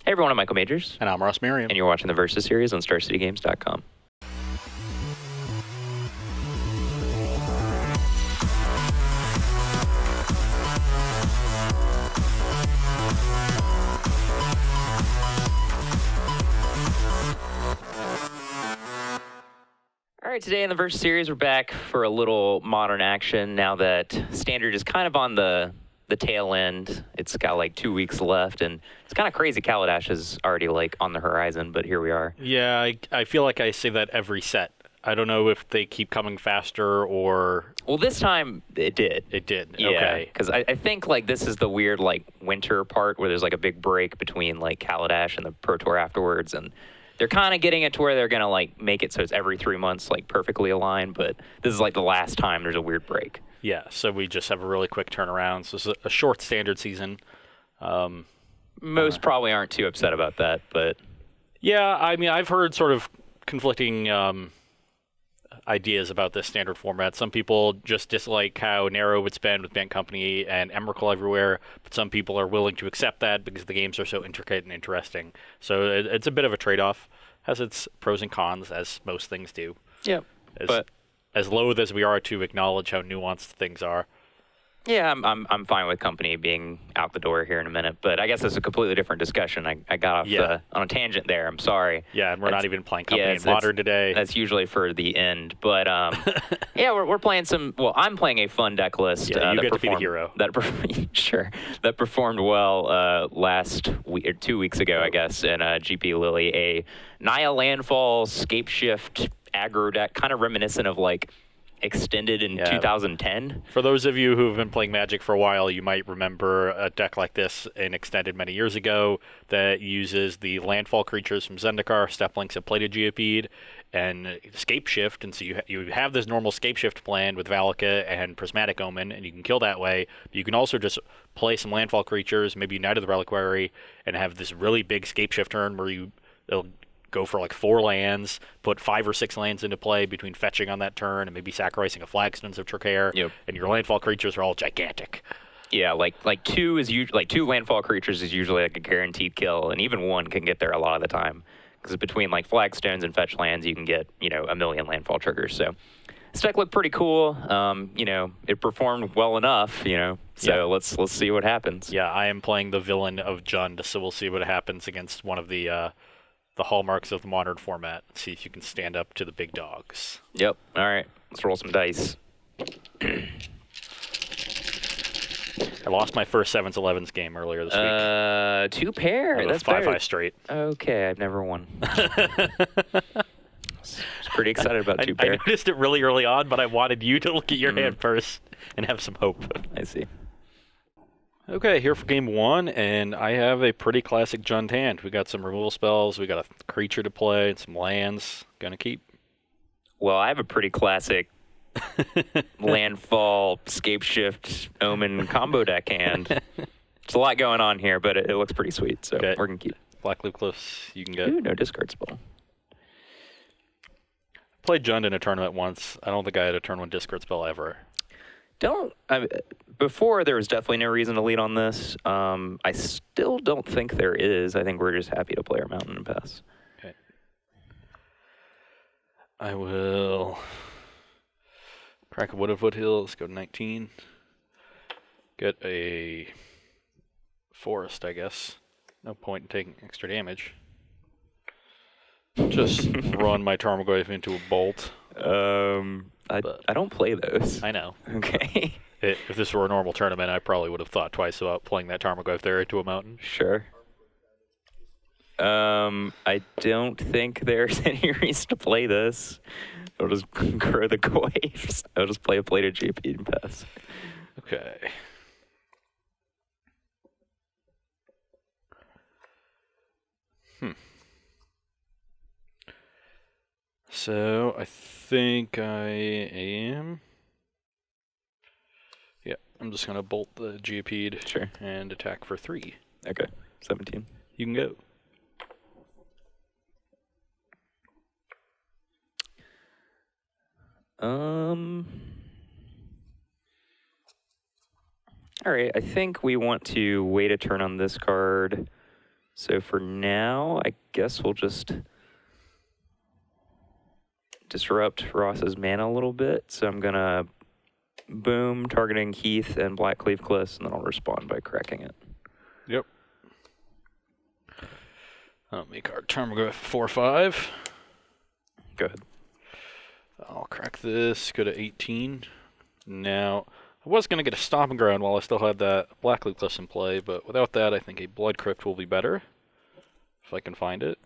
Hey everyone, I'm Michael Majors. And I'm Ross Merriam. And you're watching the Versus series on StarCityGames.com. All right, today in the Versus series, we're back for a little modern action now that Standard is kind of on the tail end. It's got like 2 weeks left, and it's kind of crazy. Kaladesh is already like on the horizon, but here we are. Yeah, I feel like I say that every set. I don't know if they keep coming faster or... Well, this time it did. It did, yeah, okay. Because I think like this is the weird like winter part where there's like a big break between like Kaladesh and the Pro Tour afterwards, and they're kind of getting it to where they're going to like make it so it's every 3 months like perfectly aligned, but this is like the last time there's a weird break. Yeah, so we just have a really quick turnaround. So it's a short Standard season. Most probably aren't too upset about that, but... Yeah, I mean, I've heard sort of conflicting ideas about this Standard format. Some people just dislike how narrow it's been with Bent Company and Emrakul everywhere, but some people are willing to accept that because the games are so intricate and interesting. So it's a bit of a trade-off. Has its pros and cons, as most things do. Yeah, but... As loath as we are to acknowledge how nuanced things are. Yeah, I'm fine with Company being out the door here in a minute, but I guess it's a completely different discussion. I got off on a tangent there. I'm sorry. Yeah, and we're not even playing Company in Modern today. That's usually for the end, but yeah, we're playing some. Well, I'm playing a fun deck list. Yeah, you get to be the hero. Sure, that performed well last week or 2 weeks ago, I guess, in GP Lily, a Naya Landfall Scape Shift aggro deck, kind of reminiscent of like Extended in 2010. For those of you who have been playing Magic for a while, you might remember a deck like this in Extended many years ago that uses the landfall creatures from Zendikar, Steplinks, and Plated Geopede, and Scape Shift. And so you have this normal Scape Shift plan with Valaka and Prismatic Omen, and you can kill that way. But you can also just play some landfall creatures, maybe Knight of the Reliquary, and have this really big Scape Shift turn where it'll go for like 4 lands, put 5 or 6 lands into play between fetching on that turn and maybe sacrificing a Flagstones of Tricair, and your landfall creatures are all gigantic. Yeah, like 2 is usually 2 landfall creatures is usually like a guaranteed kill, and even 1 can get there a lot of the time because between like Flagstones and fetch lands, you can get a million landfall triggers. So this deck looked pretty cool. It performed well enough. So let's see what happens. Yeah, I am playing the villain of Jund, so we'll see what happens against one of the hallmarks of the modern format. See if you can stand up to the big dogs. Yep. All right. Let's roll some dice. I lost my first 7s-11s game earlier this week. 2 pair. That's 5-5 straight. Okay, I've never won. I was pretty excited about 2 pair. I noticed it really early on, but I wanted you to look at your hand first and have some hope. I see. Okay, here for game 1, and I have a pretty classic Jund hand. We got some removal spells, we got a creature to play, and some lands. Gonna keep. Well, I have a pretty classic landfall, Scape Shift, Omen combo deck hand. There's a lot going on here, but it looks pretty sweet, so we're gonna keep. Black Loop Cliffs, you can get. Ooh, no discard spell. Played Jund in a tournament once. I don't think I had a turn 1 discard spell ever. Before, there was definitely no reason to lead on this. I still don't think there is. I think we're just happy to play our Mountain and pass. Okay. I will crack a Wood of Foothills, go to 19. Get a Forest, I guess. No point in taking extra damage. Just run my Tarmogoyf into a Bolt. I don't play those. I know. Okay. If this were a normal tournament, I probably would have thought twice about playing that Tarmogoyf there into a Mountain. Sure. I don't think there's any reason to play this. I'll just grow the Goyfs. I'll just play a Plated GP and pass. Okay. So I think I am. Yeah, I'm just gonna bolt the Geopede and attack for 3. Okay, 17. You can go. All right, I think we want to wait a turn on this card, So for now, I guess we'll just disrupt Ross's mana a little bit. So I'm going to boom, targeting Heath and Blackcleave Cliffs, and then I'll respond by cracking it. Yep. I'll make our Tarmogoyf 4/5. Go ahead. I'll crack this, go to 18. Now, I was going to get a Stomping Ground while I still had that Blackcleave Cliffs in play, but without that, I think a Blood Crypt will be better. If I can find it.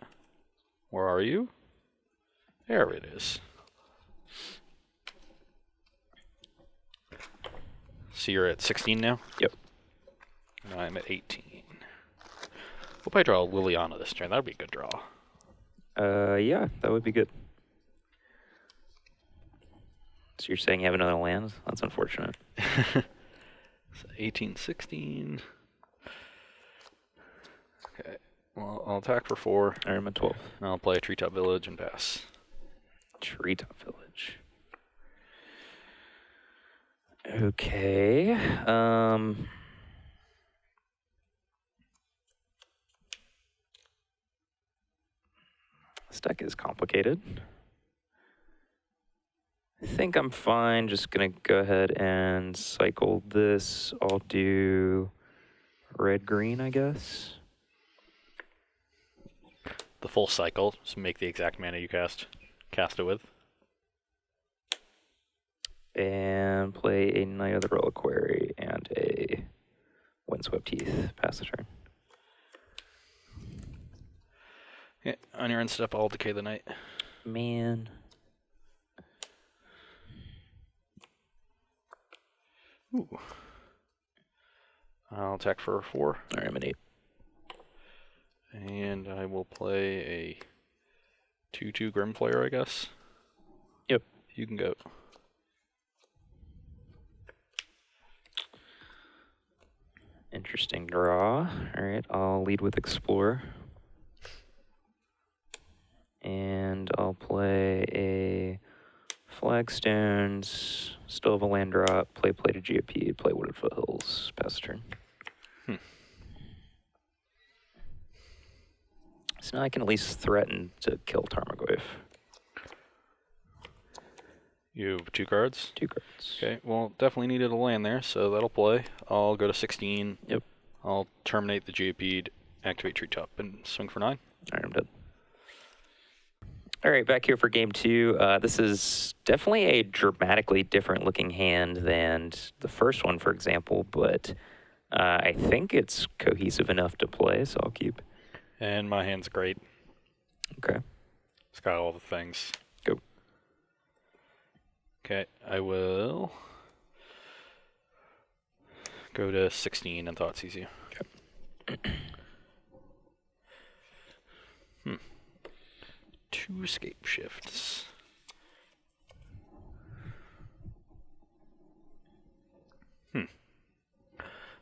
Where are you? There it is. So you're at 16 now? Yep. And I'm at 18. We'll probably draw Liliana this turn. That would be a good draw. Yeah, that would be good. So you're saying you have another land? That's unfortunate. So 18, 16. Okay. Well, I'll attack for 4. I'm at 12. And I'll play a Treetop Village and pass. Treetop Village. Okay. This deck is complicated. I think I'm fine. Just gonna go ahead and cycle this. I'll do red-green, I guess. The full cycle, so make the exact mana you cast it with. And play a Knight of the Reliquary and a Windswept Heath. Pass the turn. Yeah, on your end step, I'll decay the Knight. Man. Ooh. I'll attack for 4. All right, I'm at 8. And I will play a 2/2 Grimflayer, I guess. Yep. You can go. Interesting draw. All right, I'll lead with Explore. And I'll play a Flagstones, still have a land drop, play Plated Geopede, play Wooded Foothills, pass the turn. So now I can at least threaten to kill Tarmogoyf. You have 2 cards? 2 cards. Okay, well, definitely needed a land there, so that'll play. I'll go to 16. Yep. I'll terminate the Geopede, activate Treetop, and swing for 9. All right, I'm dead. All right, back here for game 2. This is definitely a dramatically different looking hand than the first one, for example, but I think it's cohesive enough to play, so I'll keep. And my hand's great. Okay. It's got all the things. Go. Okay, I will go to 16 and Thought Seize You. Okay. 2 escape shifts.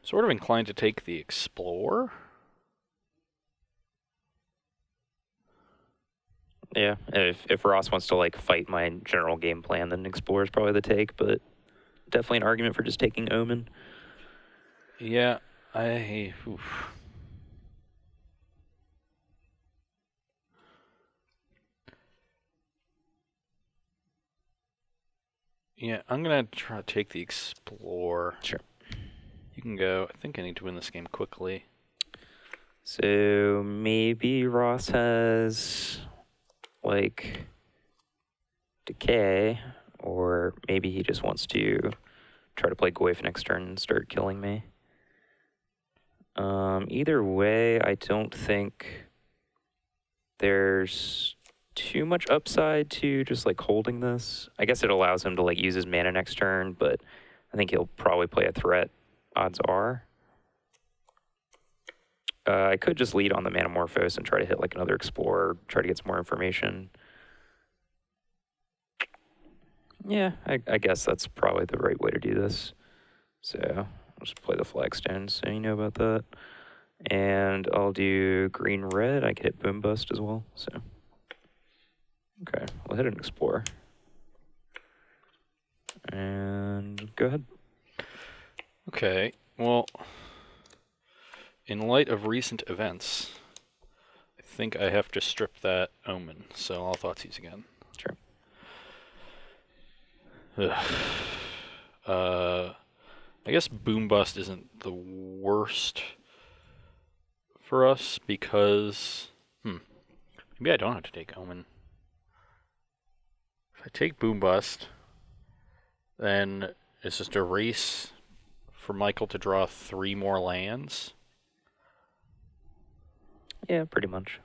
Sort of inclined to take the Explore. Yeah, if Ross wants to like fight my general game plan, then Explore is probably the take, but definitely an argument for just taking Omen. Yeah, Yeah, I'm gonna try to take the Explore. Sure. You can go. I think I need to win this game quickly. So maybe Ross has like Decay, or maybe he just wants to try to play Goyf next turn and start killing me. Either way, I don't think there's too much upside to just like holding this. I guess it allows him to like use his mana next turn, but I think he'll probably play a threat, odds are. I could just lead on the Manamorphose and try to hit like another Explorer, try to get some more information. Yeah, I guess that's probably the right way to do this. So I'll just play the Flagstones so you know about that. And I'll do green-red. I can hit Boom Bust as well. So okay, we'll hit an Explorer. And go ahead. Okay, well, in light of recent events, think I have to strip that Omen, so I'll Thoughtseize again. Sure. I guess Boom Bust isn't the worst for us because maybe I don't have to take Omen. If I take Boom Bust, then it's just a race for Michael to draw 3 more lands. Yeah, pretty much.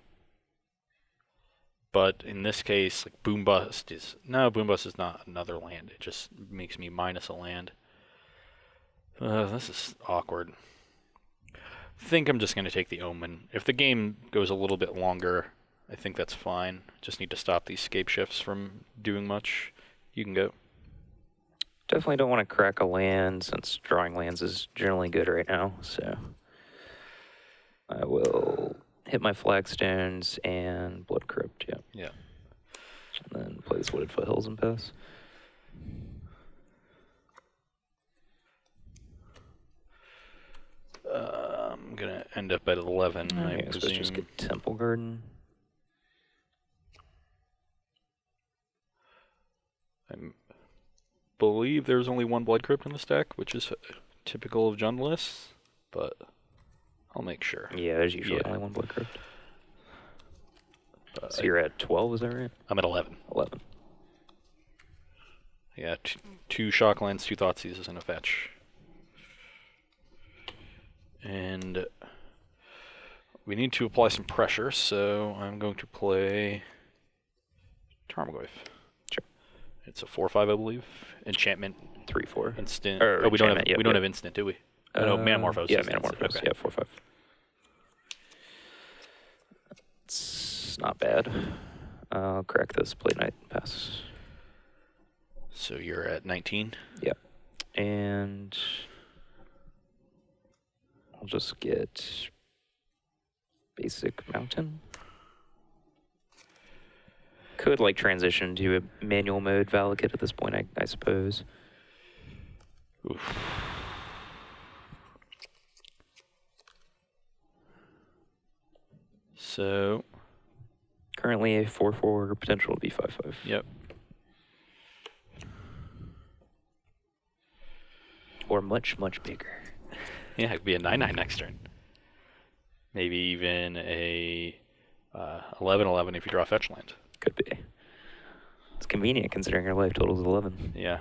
But in this case, like Boom Bust is not another land. It just makes me minus a land. This is awkward. I think I'm just going to take the Omen. If the game goes a little bit longer, I think that's fine. Just need to stop these scape shifts from doing much. You can go. Definitely don't want to crack a land since drawing lands is generally good right now. So I will hit my Flagstones and Blood Crypt. Yeah. Yeah. And then play this Wooded Foothills and pass. I'm gonna end up at 11. I presume. Just get Temple Garden. I believe there's only 1 Blood Crypt in this deck, which is typical of Jund lists, but I'll make sure. Yeah, there's usually only 1 Blood Crypt. So you're at 12, is that right? I'm at 11. 11. Yeah, 2 Shocklands, 2 Thoughtseizes, and a fetch. And we need to apply some pressure, so I'm going to play Tarmogoyf. Sure. It's a 4/5, I believe. Enchantment. 3/4. Instant. Or we don't have instant, do we? No, Manamorphose. Yeah, Manamorphose. Okay. Yeah, 4/5. It's not bad. I'll crack this, play Night, pass. So you're at 19? Yeah. And I'll just get basic Mountain. Could like transition to a manual mode Valakut at this point, I suppose. Oof. So currently a 4/4 potential to be 5/5. Yep. Or much, much bigger. Yeah, it could be a 9/9 next turn. Maybe even a 11/11 if you draw a fetch land. Could be. It's convenient considering your life total is 11. Yeah.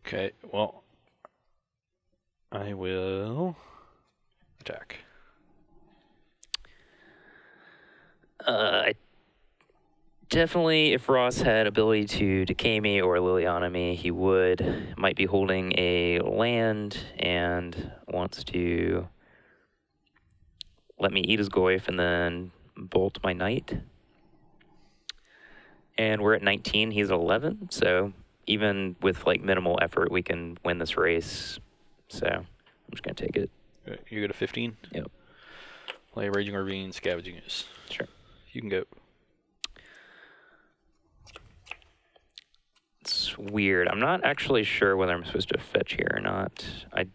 Okay, well, I will attack. Definitely, if Ross had ability to decay me or Liliana me, he would. Might be holding a land and wants to let me eat his Goyf and then bolt my knight. And we're at 19, he's at 11, so even with like minimal effort, we can win this race. So I'm just gonna take it. You go to 15? Yep. Play Raging Ravine, Scavenging Ooze. Sure. You can go. It's weird. I'm not actually sure whether I'm supposed to fetch here or not. I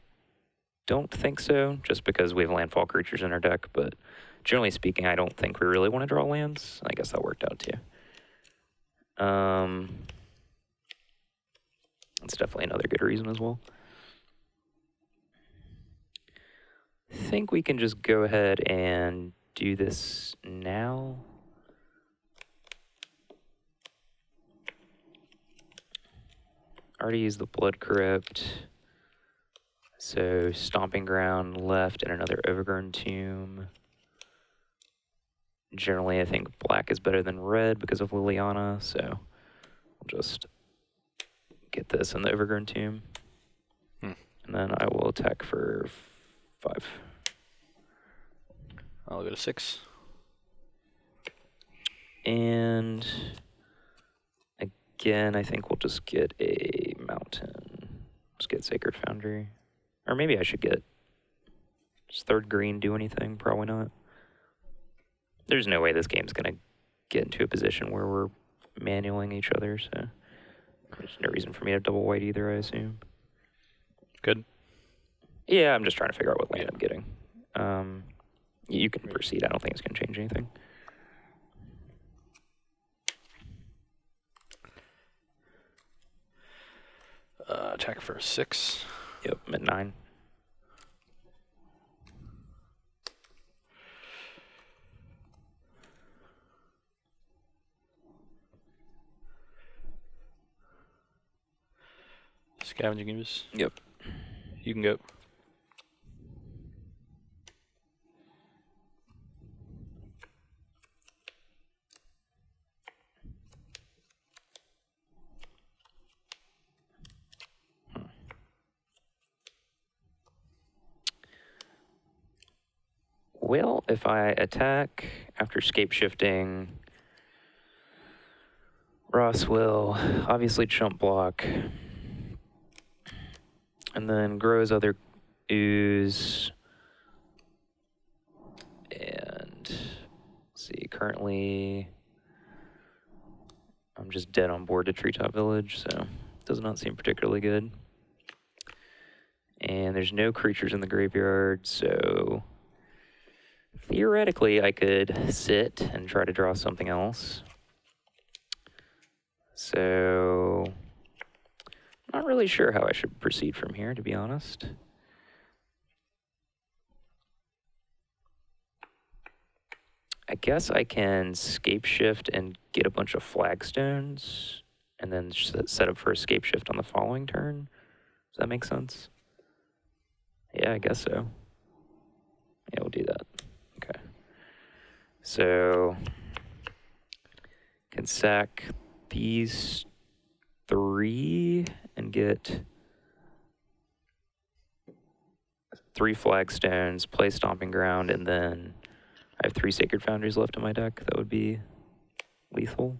don't think so, just because we have landfall creatures in our deck, but generally speaking, I don't think we really want to draw lands. I guess that worked out too. That's definitely another good reason as well. I think we can just go ahead and do this now. Already used the Blood Crypt. So Stomping Ground left and another Overgrown Tomb. Generally, I think black is better than red because of Liliana, so I'll just get this in the Overgrown Tomb. And then I will attack for 5. I'll go to 6. And again, I think we'll just get a Mountain. Just get Sacred Foundry. Or maybe I should get just 3rd green, do anything? Probably not. There's no way this game's going to get into a position where we're manualing each other, so there's no reason for me to double white either, I assume. Good. Yeah, I'm just trying to figure out what land I'm getting. You can proceed. I don't think it's going to change anything. Attack for 6. Yep, I'm at 9. Scavenging ooze. Yep. You can go. Well, if I attack after scape shifting, Ross will obviously chump block. And then grows other ooze. And let's see, currently I'm just dead on board to Treetop Village, so it does not seem particularly good. And there's no creatures in the graveyard, so theoretically I could sit and try to draw something else. So not really sure how I should proceed from here, to be honest. I guess I can scape shift and get a bunch of flagstones and then set up for a scape shift on the following turn. Does that make sense? Yeah, I guess so. Yeah, we'll do that. Okay. So can sack these 3 and get 3 flagstones, play Stomping Ground, and then I have 3 Sacred Foundries left in my deck. That would be lethal.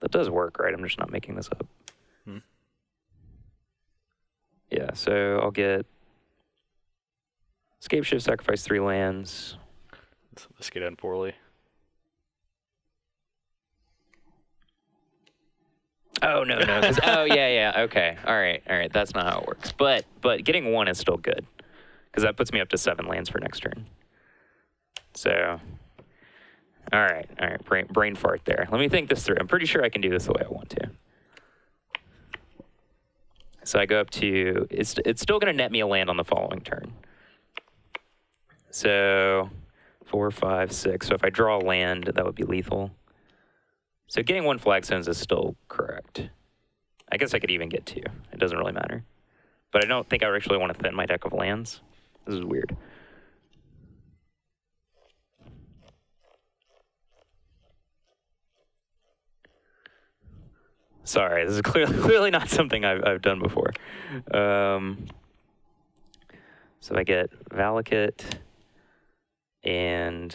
That does work, right? I'm just not making this up. Yeah, so I'll get Scape Shift, sacrifice 3 lands. This could end poorly. Oh, no. Oh, yeah, okay. All right, that's not how it works. But getting 1 is still good, because that puts me up to 7 lands for next turn. So, all right, brain fart there. Let me think this through. I'm pretty sure I can do this the way I want to. So I go up to, it's still going to net me a land on the following turn. So 4, 5, 6. So if I draw a land, that would be lethal. So getting 1 flagstones is still correct. I guess I could even get 2. It doesn't really matter. But I don't think I actually want to thin my deck of lands. This is weird. Sorry, this is clearly not something I've done before. So I get Valakut and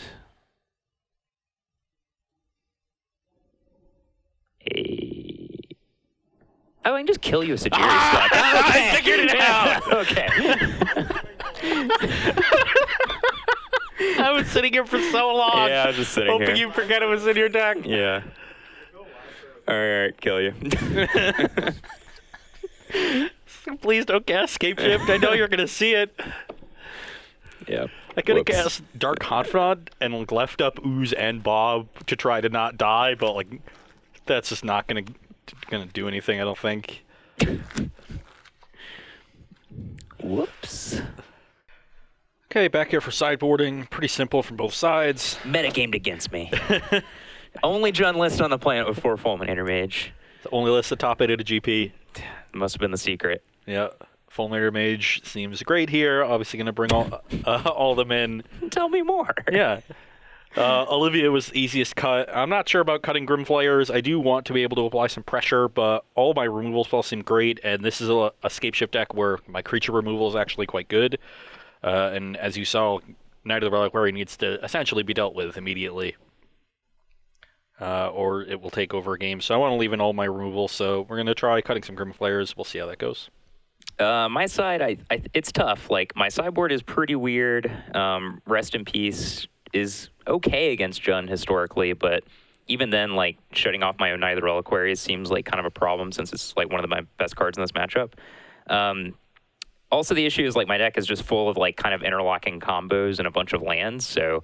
I can just kill you with Sajiri stuff. I figured it out! Okay. I was sitting here for so long. Yeah, I was just sitting hoping here. you forget it was in your deck. Yeah. All right, kill you. Please don't cast Scape Shift. I know you're going to see it. Yeah. I could have cast Dark Confront and left up Ooze and Bob to try to not die, but like that's just not going to do anything, I don't think. Whoops. Okay, back here for sideboarding. Pretty simple from both sides. Metagamed against me. Only Jund list on the planet with 4 Fulminate Mage. The only list the top 8 at a GP. Must have been the secret. Yeah. Fulminator Mage seems great here. Obviously going to bring all of them in. Tell me more. Yeah. Olivia was the easiest cut. I'm not sure about cutting Grimflayers. I do want to be able to apply some pressure, but all my removal spells seem great, and this is a Scape Shift deck where my creature removal is actually quite good. And as you saw, Knight of the Reliquary needs to essentially be dealt with immediately. Or it will take over a game. So I want to leave in all my removal, so we're going to try cutting some Grimflayers. We'll see how that goes. My side, it's tough. Like, my sideboard is pretty weird. Rest in Peace is okay against Jund historically, but even then, like, shutting off my own Knight of the Reliquary seems like kind of a problem since it's like one of my best cards in this matchup. Also, the issue is like my deck is just full of like kind of interlocking combos and a bunch of lands. So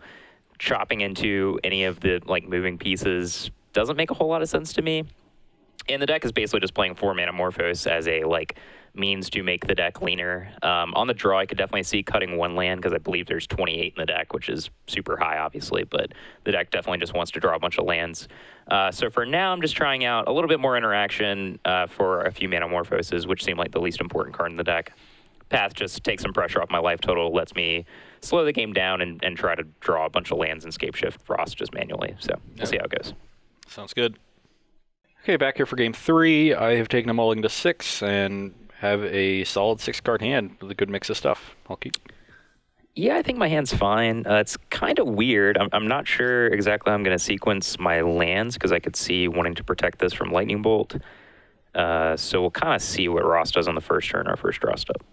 chopping into any of the like moving pieces doesn't make a whole lot of sense to me. And the deck is basically just playing 4 mana Morphos as a like means to make the deck leaner. On the draw, I could definitely see cutting 1 land because I believe there's 28 in the deck, which is super high, obviously. But the deck definitely just wants to draw a bunch of lands. So for now, I'm just trying out a little bit more interaction for a few mana Morphoses, which seem like the least important card in the deck. Path just takes some pressure off my life total, lets me slow the game down and try to draw a bunch of lands and Scape Shift Frost just manually. So we'll see how it goes. Sounds good. Okay, back here for game 3. I have taken a mulligan to 6 and have a solid 6-card hand with a good mix of stuff. I'll keep. Yeah, I think my hand's fine. It's kind of weird. I'm not sure exactly how I'm going to sequence my lands because I could see wanting to protect this from Lightning Bolt. So we'll kind of see what Ross does on the first turn, our first draw step.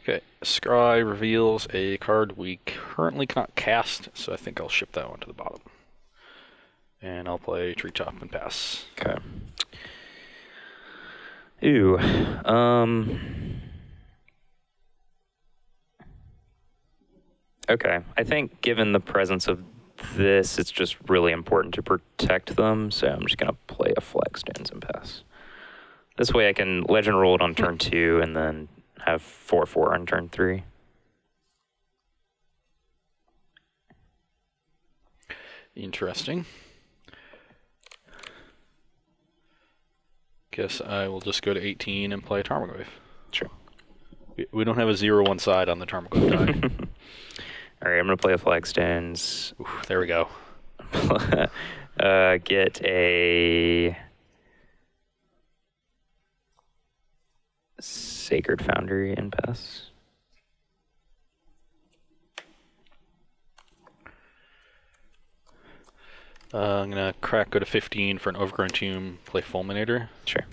Okay, Scry reveals a card we currently cannot cast, so I think I'll ship that one to the bottom. And I'll play Treetop and pass. Okay. Ooh. Okay. I think given the presence of this, it's just really important to protect them, so I'm just going to play a Flagstones and pass. This way I can Legend Roll it on turn 2 and then have 4/4 on turn 3. Interesting. Guess I will just go to 18 and play Tarmogoyf. Sure. We don't have a 0-1 side on the Tarmogoyf die. All right, I'm going to play a Flagstones. Oof, there we go. Get a Sacred Foundry and pass. I'm going to crack, go to 15 for an Overgrown Tomb, play Fulminator. Sure.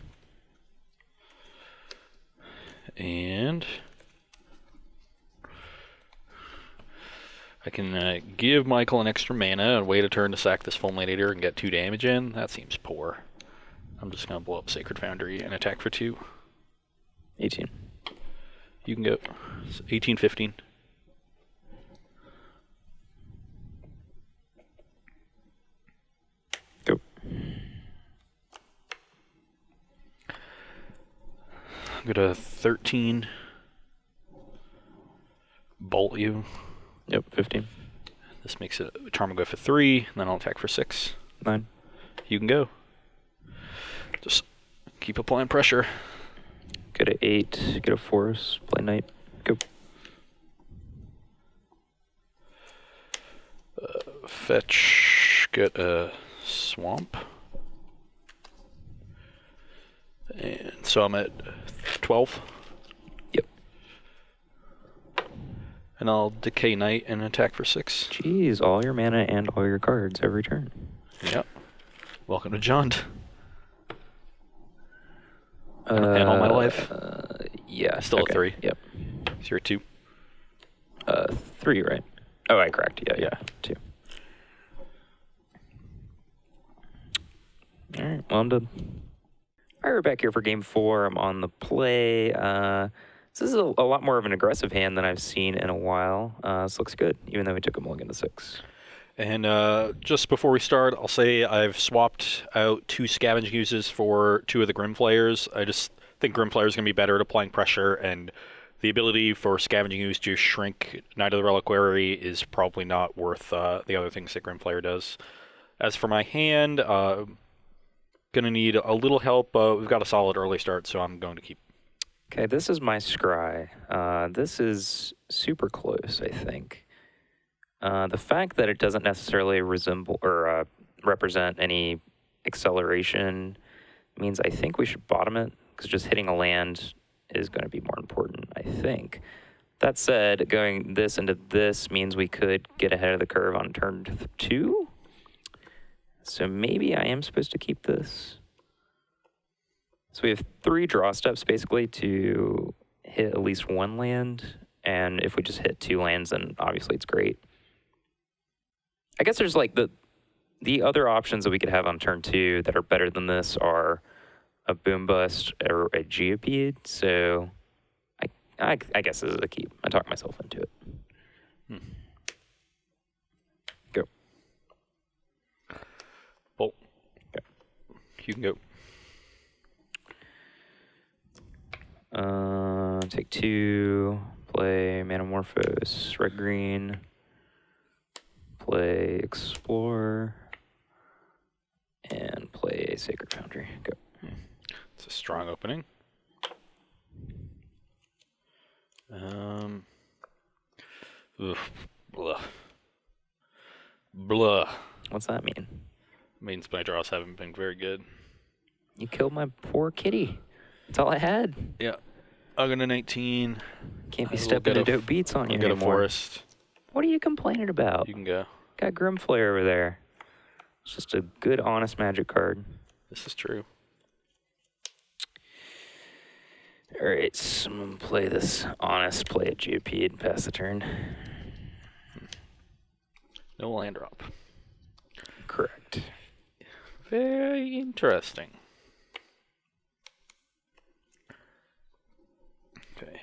And I can give Michael an extra mana and wait a turn to sack this Fulminator and get 2 damage in. That seems poor. I'm just going to blow up Sacred Foundry and attack for 2. 18. You can go. 18, 15. Go. Go to 13. Bolt you. Yep, 15. This makes it Tarmogoyf for 3, and then I'll attack for 6. 9. You can go. Just keep applying pressure. Go to 8. Get a Forest. Play Knight. Go. Fetch. Get a Swamp. And so I'm at 12. Yep. And I'll Decay Knight and attack for 6. Jeez, all your mana and all your cards every turn. Yep. Welcome to Jund. And all my life. Yeah. Still okay. a 3. Yep. So you're 2. 3, right? Oh, I correct. Yeah. 2. All right, well, I'm done. All right, we're back here for game 4. I'm on the play. This is a lot more of an aggressive hand than I've seen in a while. This looks good, even though we took a mulligan to 6. And just before we start, I'll say I've swapped out 2 Scavenging Uses for 2 of the Grimflayers. I just think Grimflayer is going to be better at applying pressure, and the ability for Scavenging Ooze to shrink Knight of the Reliquary is probably not worth the other things that Grimflayer does. As for my hand, going to need a little help. We've got a solid early start, so I'm going to keep. Okay, this is my scry. This is super close, I think. The fact that it doesn't necessarily resemble or represent any acceleration means I think we should bottom it, because just hitting a land is going to be more important, I think. That said, going this into this means we could get ahead of the curve on turn 2. So maybe I am supposed to keep this. So we have 3 draw steps basically to hit at least 1 land. And if we just hit 2 lands, then obviously it's great. I guess there's like the other options that we could have on turn 2 that are better than this are a Boom Bust or a Geopede. So I I guess this is a keep. I talked myself into it. Go. Bolt. You can go. Take 2. Play Manamorphose. Red green. Play Explore. And play Sacred Foundry. Go. It's a strong opening. Blah. Blah. What's that mean? Means my draws haven't been very good. You killed my poor kitty. That's all I had. Yeah. I'm gonna 19. Can't be stepping to dope beats on you get anymore. a forest. What are you complaining about? You can go. Got Grimflare over there. It's just a good, honest Magic card. This is true. All right, so I'm going to play this honest play at GOP and pass the turn. No land drop. Correct. Very interesting. Okay.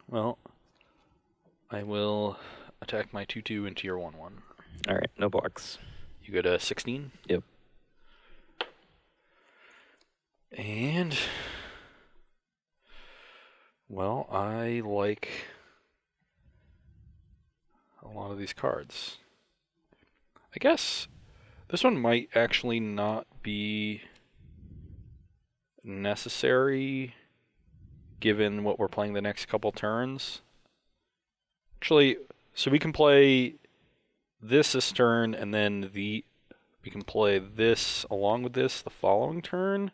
Well, I will attack my 2/2 into your 1/1. All right, no blocks. You go to 16? Yep. And, well, I like a lot of these cards. I guess this one might actually not be necessary given what we're playing the next couple turns. Actually, so we can play this turn, and then we can play this along with this the following turn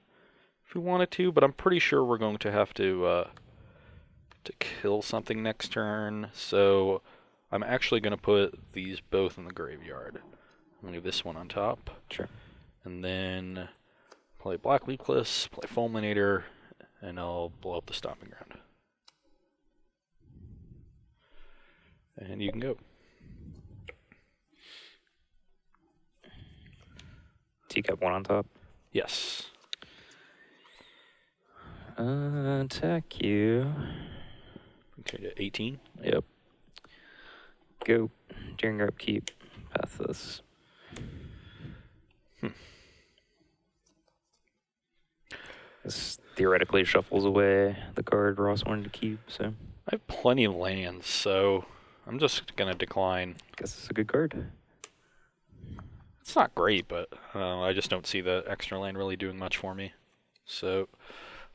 if we wanted to, but I'm pretty sure we're going to have to kill something next turn, so I'm actually going to put these both in the graveyard. I'm going to leave this one on top. Sure. And then play Black Leafless, play Fulminator, and I'll blow up the Stomping Ground. And you can go. Teacup 1 on top? Yes. Attack you. Okay, to 18. Yep. Go. During your upkeep. Pass this. This theoretically shuffles away the card Ross wanted to keep, so. I have plenty of lands, so I'm just going to decline. Guess it's a good card. It's not great, but I just don't see the extra land really doing much for me. So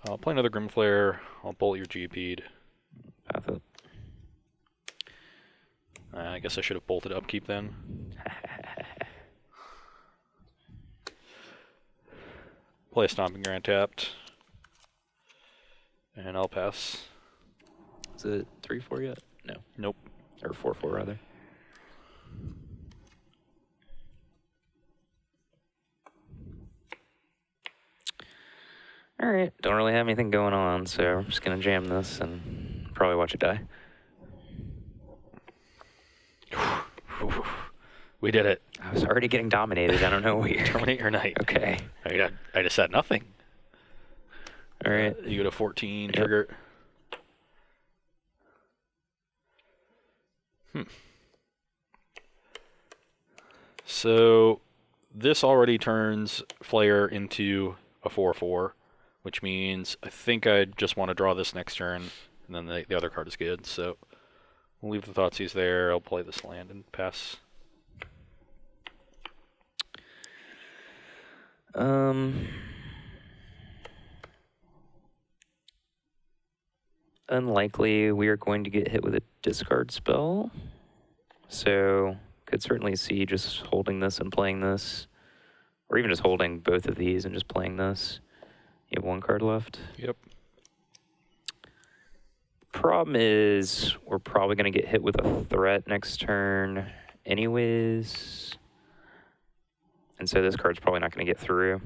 I'll play another Grimflare. I'll bolt your GP'd. Pass it. I guess I should have bolted upkeep then. Play a Stomping Ground tapped. And I'll pass. Is it 3/4 yet? No. Nope. Or 4/4 rather. All right, don't really have anything going on, so I'm just gonna jam this and probably watch it die. We did it. I was already getting dominated. I don't know what you're. Terminate your night. Okay. I just said nothing. All right. You go to 14, Yep. trigger. So this already turns Flare into a 4/4, which means I think I just want to draw this next turn, and then the other card is good. So we'll leave the Thoughtseize there. I'll play this land and pass. Unlikely we are going to get hit with a discard spell. So could certainly see just holding this and playing this. Or even just holding both of these and just playing this. You have 1 card left. Yep. Problem is, we're probably going to get hit with a threat next turn anyways. And so this card's probably not going to get through.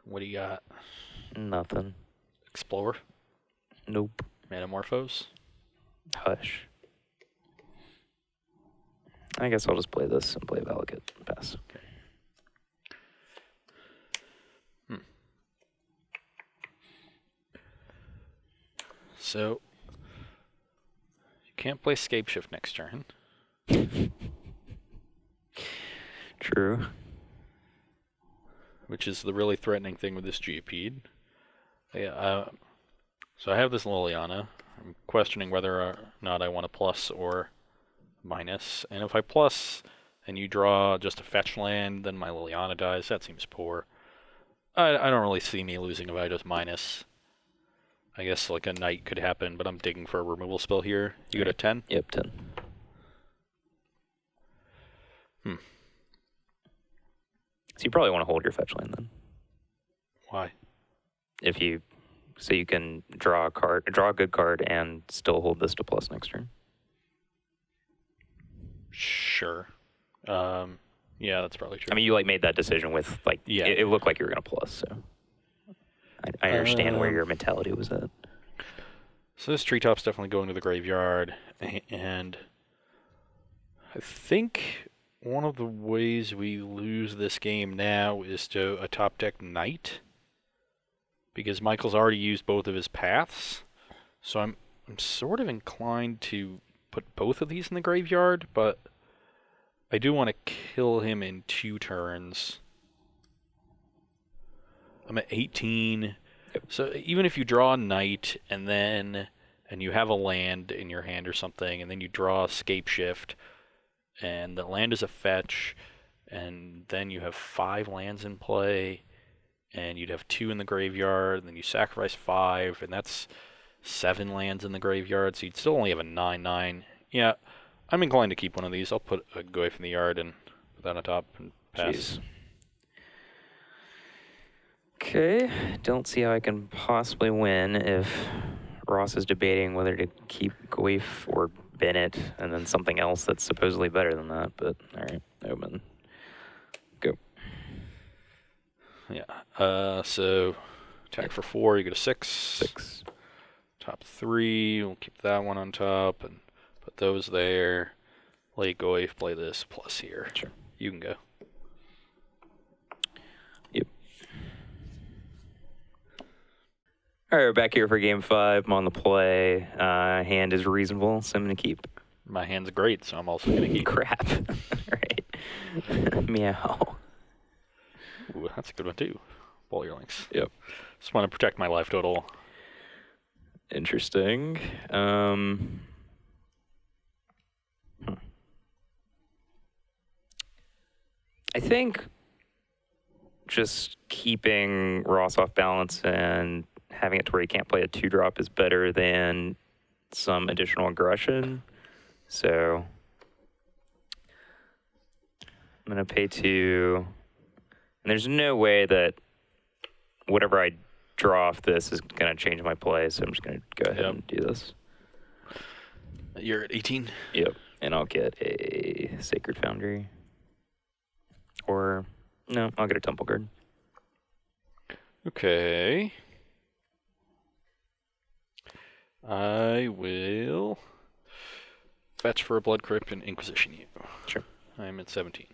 What do you got? Nothing. Explore? Nope. Manamorphose. Hush. I guess I'll just play this and play Valakut and pass. Okay. So, you can't play Scapeshift next turn. True. Which is the really threatening thing with this Geopede. Yeah, so I have this Liliana. I'm questioning whether or not I want a plus or minus. And if I plus and you draw just a fetch land, then my Liliana dies. That seems poor. I don't really see me losing if I just minus. I guess like a knight could happen, but I'm digging for a removal spell here. You got a 10? Yep, 10. So you probably want to hold your fetch land then. Why? So you can draw a good card, and still hold this to plus next turn. Sure. Yeah, that's probably true. I mean, you made that decision with yeah. It looked like you were gonna plus, so I understand where your mentality was at. So this treetop's definitely going to the graveyard, and I think one of the ways we lose this game now is to a top deck knight, because Michael's already used both of his paths. So I'm sort of inclined to put both of these in the graveyard, but I do want to kill him in 2 turns. I'm at 18. So even if you draw a knight and you have a land in your hand or something, and then you draw a Scapeshift, and the land is a fetch, and then you have 5 lands in play, and you'd have 2 in the graveyard, and then you sacrifice 5, and that's 7 lands in the graveyard, so you'd still only have a 9/9. Yeah, I'm inclined to keep one of these. I'll put a Goyf in the yard and put that on top and pass. Jeez. Okay, don't see how I can possibly win if Ross is debating whether to keep Goyf or Bennett, and then something else that's supposedly better than that, but alright, open. Go. Yeah, so attack for 4, you get a 6. 6. Top 3, we'll keep that one on top and put those there. Play Goyf, play this plus here. Sure. You can go. Yep. All right, we're back here for game 5. I'm on the play. Hand is reasonable, so I'm going to keep. My hand's great, so I'm also going to keep. Crap. All right. Meow. Ooh, that's a good one, too. Ball your links. Yep. Just want to protect my life total. Interesting. I think just keeping Ross off balance and having it to where he can't play a 2-drop is better than some additional aggression. So I'm going to pay 2. And there's no way that whatever I draw off this is going to change my play, so I'm just going to go ahead and do this. You're at 18? Yep. And I'll get a Sacred Foundry. Or, no, I'll get a Temple Guard. Okay. I will fetch for a Blood Crypt and Inquisition you. Sure. I'm at 17.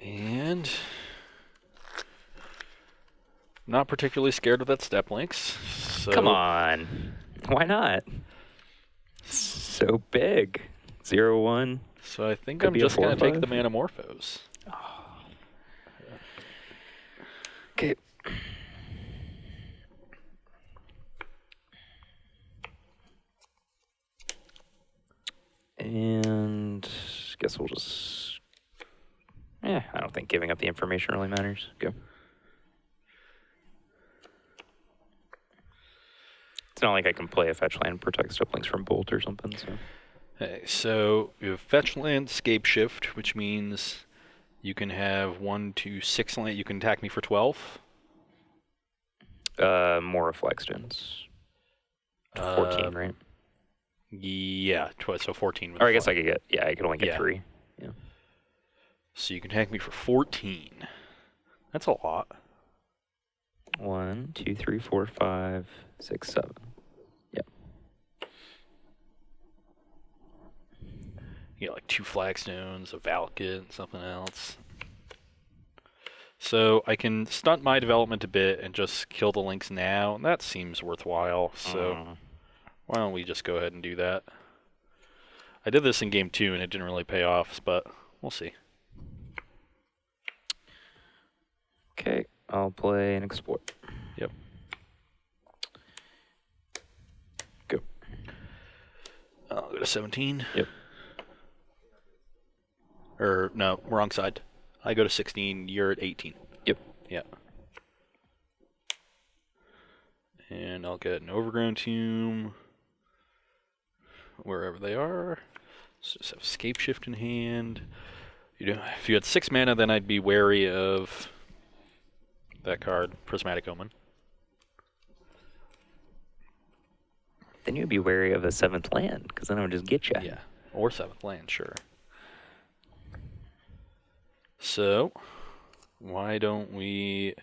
And not particularly scared of that step links. So Come on. Why not? It's so big. 0/1. So I think Could I'm be a just going to take 4/5. the Manamorphose. Okay. And guess we'll just... I don't think giving up the information really matters. Go. It's not like I can play a fetch land, protect step links from Bolt or something, so... Okay, so you have fetch land, Scapeshift, which means you can have 1, 2, 6 land. You can attack me for 12. More Flagstones. 14, right? Yeah, so 14 with Or a I guess flag. I could only get Yeah. 3. Yeah. So you can attack me for 14. That's a lot. 1, 2, 3, 4, 5, 6, 7. Yep. You get like 2 flagstones, a Valkid, and something else. So I can stunt my development a bit and just kill the links now. And that seems worthwhile. So why don't we just go ahead and do that? I did this in game 2 and it didn't really pay off, but we'll see. Okay, I'll play and export. Yep. Go. I'll go to 17. Yep. Or, no, wrong side. I go to 16, you're at 18. Yep. Yeah. And I'll get an Overgrown Tomb, wherever they are. So just have Scape Shift in hand. If you had 6 mana, then I'd be wary of that card, Prismatic Omen. Then you'd be wary of a 7th land, because then I would just get you. Yeah, or 7th land, sure. So, why don't we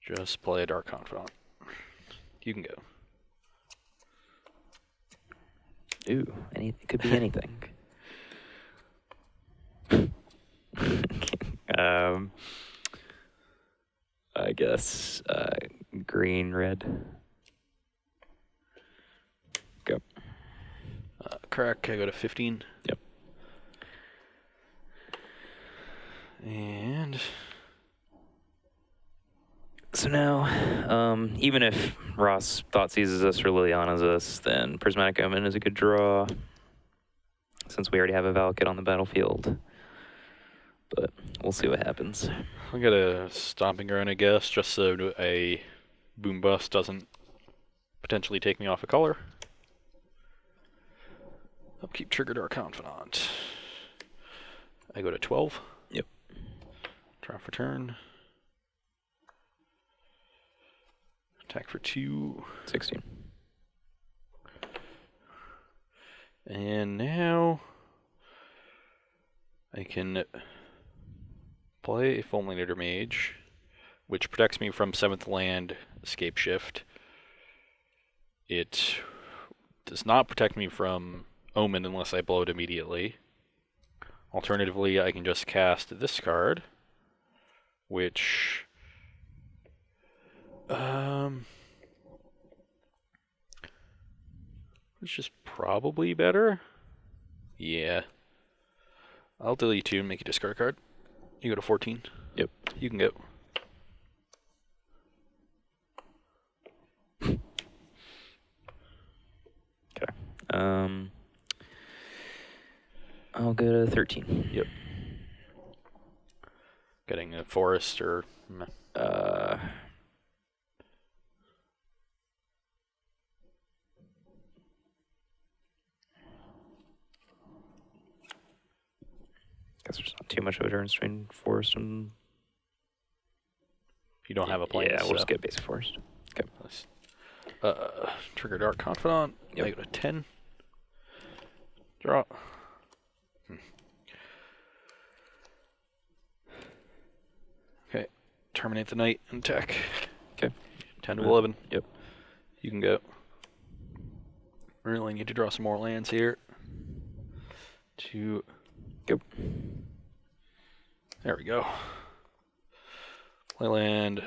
just play a Dark Confidant? You can go. Ooh, it could be anything. I guess green, red. Go. Crack, I go to 15. Yep. And so now, even if Ross Thoughtseizes us or Liliana's us, then Prismatic Omen is a good draw, since we already have a Valakut on the battlefield. But we'll see what happens. I'll get a Stomping Ground, I guess, just so a Boom Bust doesn't potentially take me off a color. I'll keep Trigger Dark Confidant. I go to 12. Yep. Draw for turn. Attack for 2. 16. And now I can play a Fulminator Mage, which protects me from 7th land, Escape Shift. It does not protect me from Omen unless I blow it immediately. Alternatively, I can just cast this card, which is probably better. Yeah. I'll delete 2 and make a discard card. You go to 14. Yep. You can go. Okay. I'll go to 13. Yep. Getting a forest or guess there's not too much of a difference between forest and. you don't have a plan. Yeah, we'll just get basic forest. Okay. Nice. Trigger Dark Confidant. Yep. I go to 10. Draw. Okay. Terminate the night and attack. Okay. 10 to 11. Yep. You can go. Really need to draw some more lands here. Go. There we go. Play land.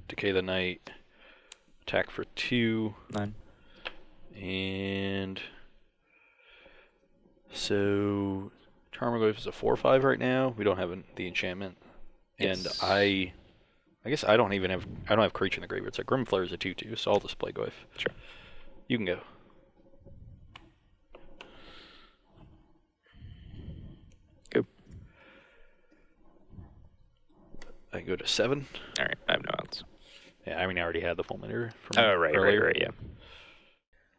Decay the Night. Attack for 2. 9. And so Tarmogoyf is a 4/5 right now. We don't have the enchantment. And Yes. I guess I don't have Creature in the Graveyard. So Grimflare is a 2/2, so I'll just play Goyf. Sure. You can go. Go. I go to 7. All right. I have no outs. Yeah, I already had the Fulminator from Oh, right, earlier. right, yeah.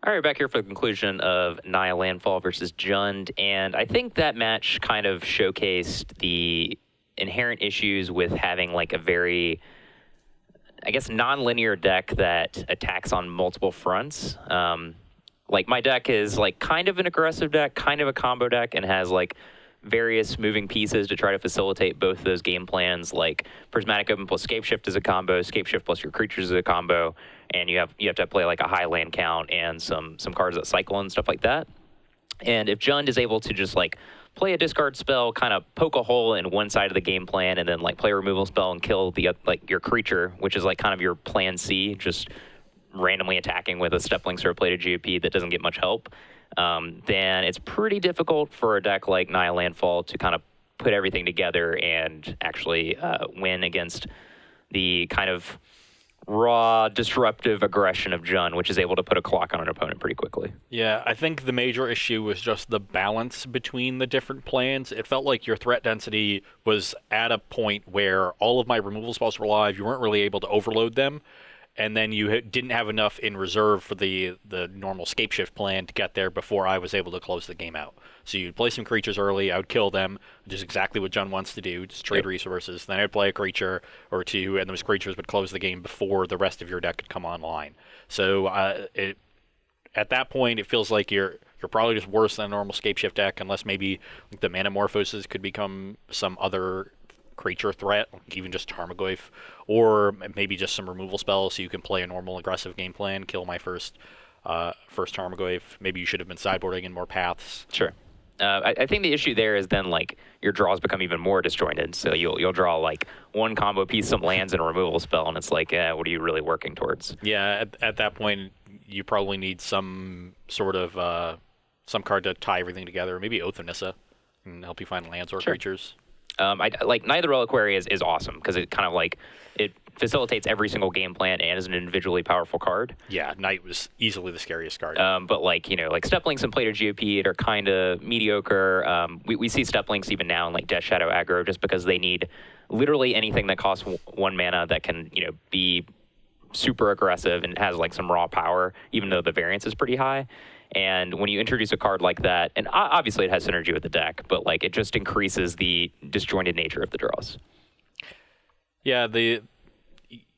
All right, back here for the conclusion of Naya Landfall versus Jund, and I think that match kind of showcased the inherent issues with having like a very, I guess, non-linear deck that attacks on multiple fronts. like my deck is like kind of an aggressive deck, kind of a combo deck, and has like various moving pieces to try to facilitate both of those game plans. Like Prismatic Open plus Scape Shift is a combo, Scape Shift plus your creatures is a combo, and you have to play like a high land count and some cards that cycle and stuff like that. And if Jund is able to just like play a discard spell, kind of poke a hole in one side of the game plan, and then like play a removal spell and kill the like your creature, which is like kind of your plan C, just randomly attacking with a Stepplinks or a Plated GOP that doesn't get much help, then it's pretty difficult for a deck like Naya Landfall to kind of put everything together and actually win against the kind of raw, disruptive aggression of Jund, which is able to put a clock on an opponent pretty quickly. Yeah, I think the major issue was just the balance between the different plans. It felt like your threat density was at a point where all of my removal spells were live. You weren't really able to overload them. And then you didn't have enough in reserve for the normal Scape Shift plan to get there before I was able to close the game out. So you'd play some creatures early, I would kill them, which is exactly what Jund wants to do, just trade resources. Then I'd play a creature or two, and those creatures would close the game before the rest of your deck could come online. So at that point, it feels like you're probably just worse than a normal Scape Shift deck, unless maybe like, the Manamorphoses could become some other creature threat, even just Tarmogoyf, or maybe just some removal spells so you can play a normal aggressive game plan, kill my first Tarmogoyf. Maybe you should have been sideboarding in more paths. Sure. I think the issue there is then like your draws become even more disjointed. So you'll draw like one combo piece, some lands, and a removal spell, and it's like, what are you really working towards? Yeah, at that point, you probably need some sort of some card to tie everything together. Maybe Oath of Nissa can help you find lands or creatures. Like Knight of the Reliquary is awesome because it kind of like it facilitates every single game plan and is an individually powerful card. Yeah, Knight was easily the scariest card. But like like Steplinks and Plated GOP are kind of mediocre. We see Steplinks even now in like Death Shadow aggro just because they need literally anything that costs 1 mana that can be super aggressive and has like some raw power, even though the variance is pretty high. And when you introduce a card like that, and obviously it has synergy with the deck, but like it just increases the disjointed nature of the draws. Yeah,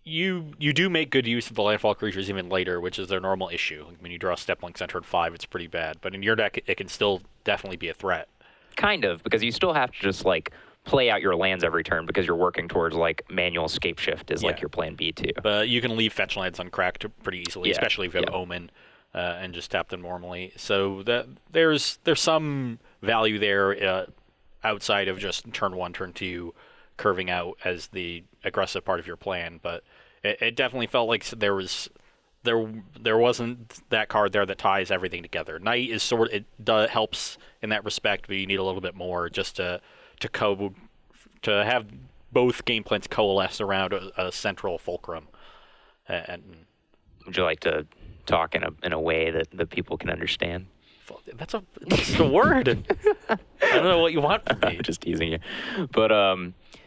you do make good use of the landfall creatures even later, which is their normal issue. Like when you draw Steplinks on turn 5, it's pretty bad. But in your deck, it can still definitely be a threat. Kind of, because you still have to just like play out your lands every turn because you're working towards like manual Scape Shift is like your plan B too. But you can leave fetch lands uncracked pretty easily, especially if you have Omen. And just tap them normally. So there's some value there outside of just turn 1, turn 2, curving out as the aggressive part of your plan. But it definitely felt like there wasn't that card there that ties everything together. Knight is helps in that respect, but you need a little bit more just to have both game plans coalesce around a central fulcrum. And would you like to talk in a way that people can understand? That's a word. I don't know what you want from me. I'm just teasing you. But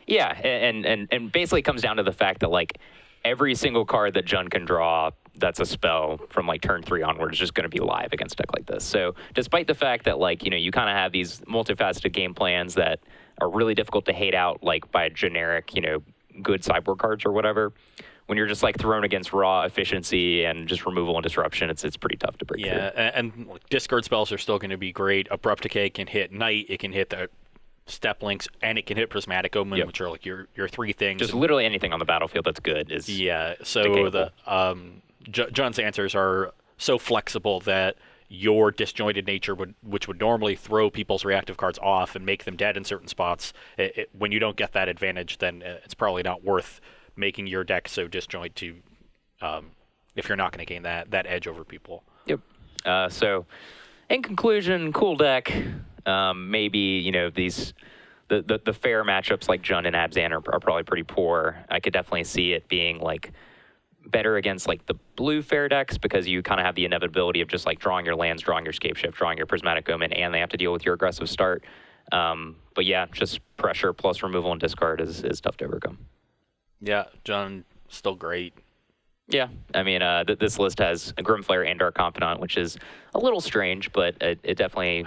yeah, and basically it comes down to the fact that like every single card that Jund can draw that's a spell from like turn 3 onwards is just going to be live against a deck like this. So despite the fact that like you kind of have these multifaceted game plans that are really difficult to hate out like by generic good sideboard cards or whatever, when you're just like thrown against raw efficiency and just removal and disruption, it's pretty tough to break through. Yeah, and discard spells are still going to be great. Abrupt Decay can hit Knight, it can hit the Steplinks, and it can hit Prismatic Omen, which are like your 3 things. Just literally anything on the battlefield that's good is so the Jund's answers are so flexible that your disjointed nature which would normally throw people's reactive cards off and make them dead in certain spots, when you don't get that advantage, then it's probably not worth making your deck so disjoint to if you're not going to gain that edge over people. Yep. So in conclusion, cool deck. Maybe these the fair matchups like Jund and Abzan are probably pretty poor. I could definitely see it being like better against like the blue fair decks because you kind of have the inevitability of just like drawing your lands, drawing your Scape Shift, drawing your Prismatic Omen, and they have to deal with your aggressive start. But yeah, just pressure plus removal and discard is tough to overcome. Yeah, Jund, still great. Yeah, I mean, this list has a Grimflayer and Dark Confidant, which is a little strange, but it definitely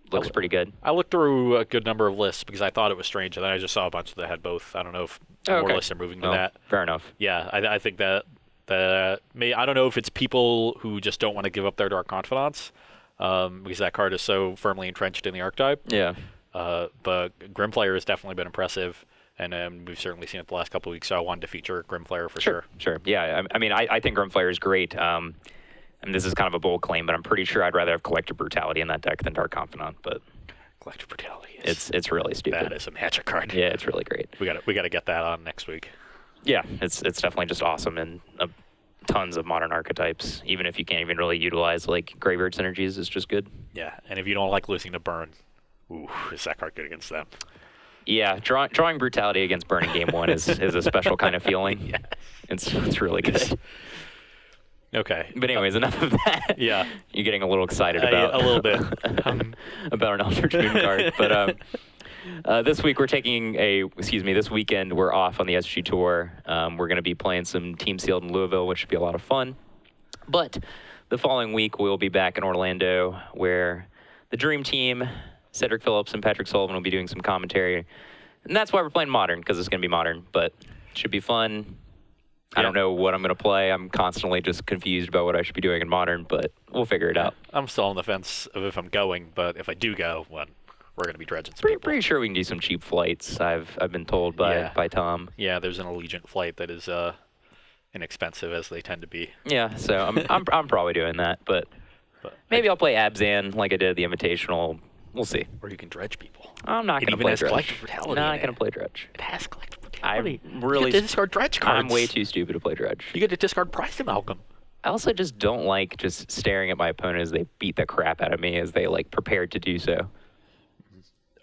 looks pretty good. I looked through a good number of lists because I thought it was strange, and then I just saw a bunch that had both. I don't know if more lists are moving to that. Fair enough. Yeah, I think that I don't know if it's people who just don't want to give up their Dark Confidants, because that card is so firmly entrenched in the archetype. Yeah. But Grimflayer has definitely been impressive, and we've certainly seen it the last couple of weeks, so I wanted to feature Grimflayer for sure. Sure. Yeah, I mean, I think Grimflayer is great. And this is kind of a bold claim, but I'm pretty sure I'd rather have Collective Brutality in that deck than Dark Confidant. But Collective Brutality it's really stupid. That is a magic card. Yeah, it's really great. We got to get that on next week. Yeah, it's definitely just awesome and tons of modern archetypes. Even if you can't even really utilize like Graveyard Synergies, it's just good. Yeah, and if you don't like losing to Burn, ooh, is that card good against them? Yeah, drawing Brutality against Burn in game 1 is a special kind of feeling. Yeah. It's really good. Okay. But anyways, enough of that. Yeah. You're getting a little excited about a little bit about an Eldritch Moon card. But this weekend we're off on the SG Tour. We're going to be playing some Team Sealed in Louisville, which should be a lot of fun. But the following week we'll be back in Orlando, where the Dream Team, Cedric Phillips and Patrick Sullivan, will be doing some commentary. And that's why we're playing Modern, because it's going to be Modern. But it should be fun. I don't know what I'm going to play. I'm constantly just confused about what I should be doing in Modern, but we'll figure it out. I'm still on the fence of if I'm going, but if I do go, we're going to be dredging some people. Pretty sure we can do some cheap flights, I've been told by Tom. Yeah, there's an Allegiant flight that is inexpensive, as they tend to be. Yeah, so I'm probably doing that, but maybe I'll play Abzan like I did at the Invitational. We'll see. Or you can dredge people. I'm not going to play Dredge. Collective Brutality. Not going to play Dredge. It has Collective Brutality. You get to discard Dredge cards. I'm way too stupid to play Dredge. You get to discard Price Amalgam. I also just don't like just staring at my opponent as they beat the crap out of me as they like prepared to do so.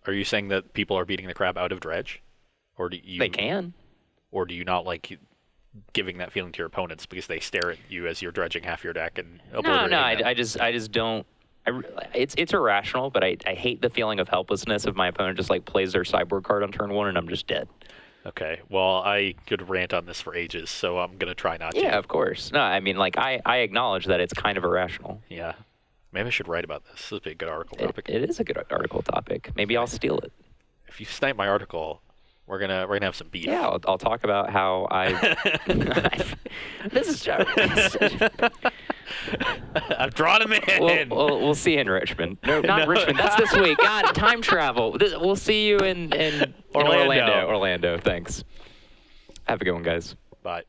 Are you saying that people are beating the crap out of Dredge? Or do you? They can. Or do you not like giving that feeling to your opponents because they stare at you as you're dredging half your deck and obliterating them? I just don't. It's irrational, but I hate the feeling of helplessness if my opponent just like plays their sideboard card on turn 1 and I'm just dead. Okay, well, I could rant on this for ages, so I'm going to try not to. Yeah, of course. No, I mean, like, I acknowledge that it's kind of irrational. Yeah. Maybe I should write about this. This would be a good article topic. It is a good article topic. Maybe I'll steal it. If you snipe my article, we're gonna have some beef. Yeah, I'll talk about how this is I've drawn him in. We'll see you in Richmond. No, not Richmond. That's this week. God, time travel. We'll see you in Orlando. Thanks. Have a good one, guys. Bye.